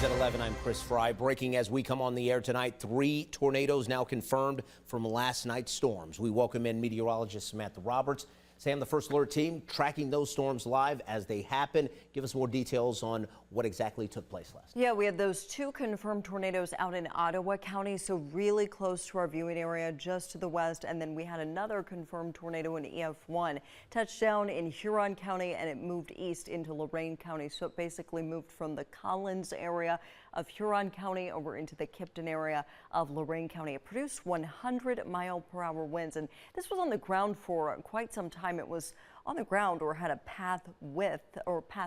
News at 11. I'm Chris Fry. Breaking as we come on the air tonight, 3 tornadoes now confirmed from last night's storms. We welcome in meteorologist Samantha Roberts. Sam, the First Alert team tracking those storms live as they happen. Give us more details on what exactly took place last night. Yeah, we had those 2 confirmed tornadoes out in Ottawa County, so really close to our viewing area just to the west. And then we had another confirmed tornado in EF1 touchdown in Huron County, and it moved east into Lorain County. So it basically moved from the Collins area of Huron County over into the Kipton area of Lorain County. It produced 100-mile-per-hour winds, and this was on the ground for quite some time. It was on the ground or had a path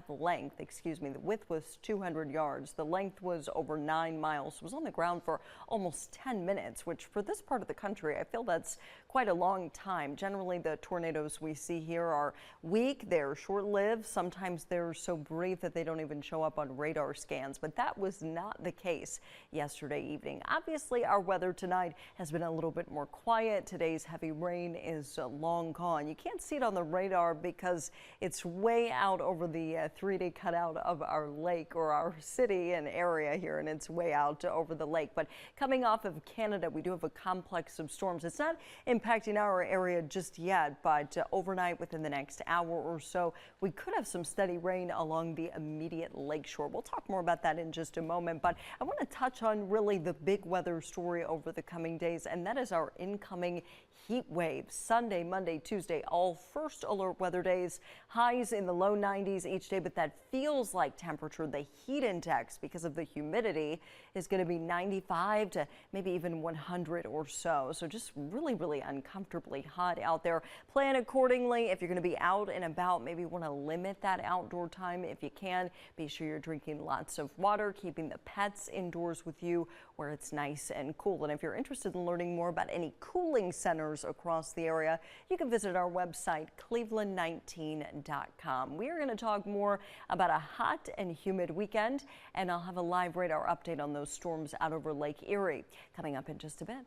length, excuse me. The width was 200 yards. The length was over 9 miles. It was on the ground for almost 10 minutes, which for this part of the country, I feel that's quite a long time. Generally, the tornadoes we see here are weak. They're short-lived. Sometimes they're so brief that they don't even show up on radar scans, but that was not the case yesterday evening. Obviously, our weather tonight has been a little bit more quiet. Today's heavy rain is long gone. You can't see it on the radar because it's way out over the 3D cutout of our lake or our city and area here, and it's way out over the lake. But coming off of Canada, we do have a complex of storms. It's not impacting our area just yet, but overnight within the next hour or so, we could have some steady rain along the immediate lakeshore. We'll talk more about that in just a moment, but I want to touch on really the big weather story over the coming days, and that is our incoming heat wave. Sunday, Monday, Tuesday, all first alert weather days, highs in the low 90s each day, but that feels like temperature. The heat index, because of the humidity, is going to be 95 to maybe even 100 or so. So just really, really uncomfortably hot out there. Plan accordingly. If you're going to be out and about, maybe want to limit that outdoor time if you can. Be sure you're drinking lots of water, keeping the pets indoors with you where it's nice and cool. And if you're interested in learning more about any cooling centers across the area, you can visit our website, cleveland19.com. We are going to talk more about a hot and humid weekend, and I'll have a live radar update on those storms out over Lake Erie coming up in just a bit.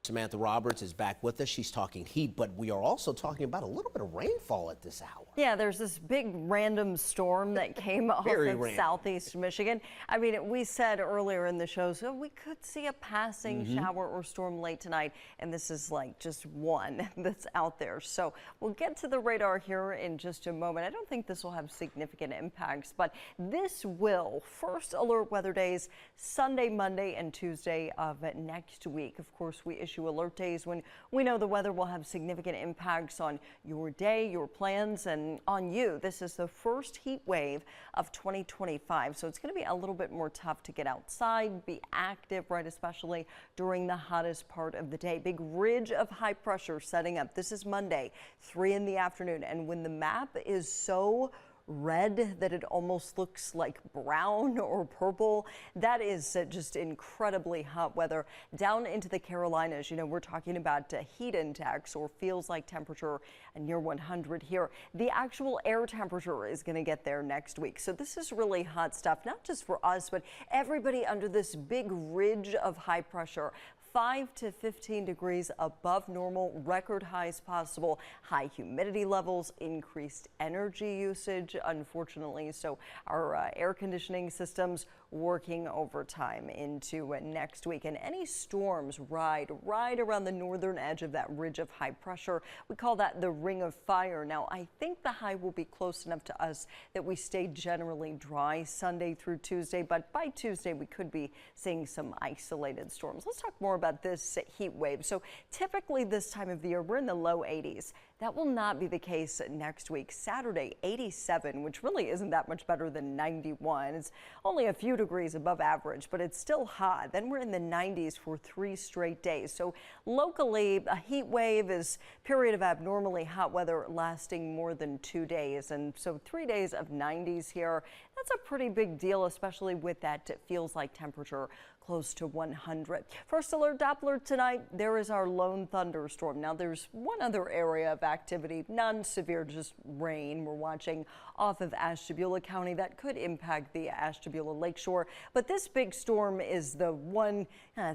Samantha Roberts is back with us. She's talking heat, but we are also talking about a little bit of rainfall at this hour. Yeah, there's this big random storm that came off of southeast Michigan. I mean, we said earlier in the show, so we could see a passing shower or storm late tonight, and this is like just one that's out there. So we'll get to the radar here in just a moment. I don't think this will have significant impacts, but this will. First alert weather days, Sunday, Monday, and Tuesday of next week. Of course, we issue alert days when we know the weather will have significant impacts on your day, your plans, and on you. This is the first heat wave of 2025, so it's going to be a little bit more tough to get outside, be active, right, especially during the hottest part of the day. Big ridge of high pressure setting up. This is Monday, 3 in the afternoon, and when the map is so red that it almost looks like brown or purple, that is just incredibly hot weather down into the Carolinas. You know, we're talking about heat index or feels like temperature near 100 here. The actual air temperature is going to get there next week. So this is really hot stuff, not just for us, but everybody under this big ridge of high pressure. 5 to 15 degrees above normal, record highs possible, high humidity levels, increased energy usage, unfortunately. So our air conditioning systems working overtime into next week. And any storms right around the northern edge of that ridge of high pressure, we call that the ring of fire. Now, I think the high will be close enough to us that we stay generally dry Sunday through Tuesday, but by Tuesday we could be seeing some isolated storms. Let's talk more about this heat wave. So typically this time of the year, we're in the low 80s. That will not be the case next week. Saturday, 87, which really isn't that much better than 91. It's only a few degrees above average, but it's still hot. Then we're in the 90s for 3 straight days. So locally, a heat wave is a period of abnormally hot weather lasting more than 2 days. And so 3 days of 90s here, that's a pretty big deal, especially with that feels like temperature close to 100. First alert Doppler tonight, there is our lone thunderstorm. Now there's one other area of activity, non-severe, just rain. We're watching off of Ashtabula County that could impact the Ashtabula Lakeshore. But this big storm is the one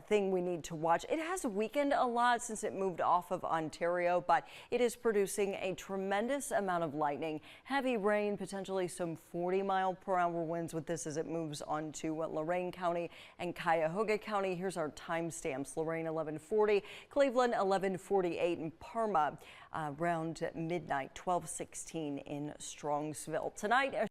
thing we need to watch. It has weakened a lot since it moved off of Ontario, but it is producing a tremendous amount of lightning, heavy rain, potentially some 40-mile-per-hour winds with this as it moves onto Lorain County and Cuyahoga County. Here's our timestamps. Lorain 11:40, Cleveland 11:48, and Parma around midnight 12:16 in Strongsville. Tonight,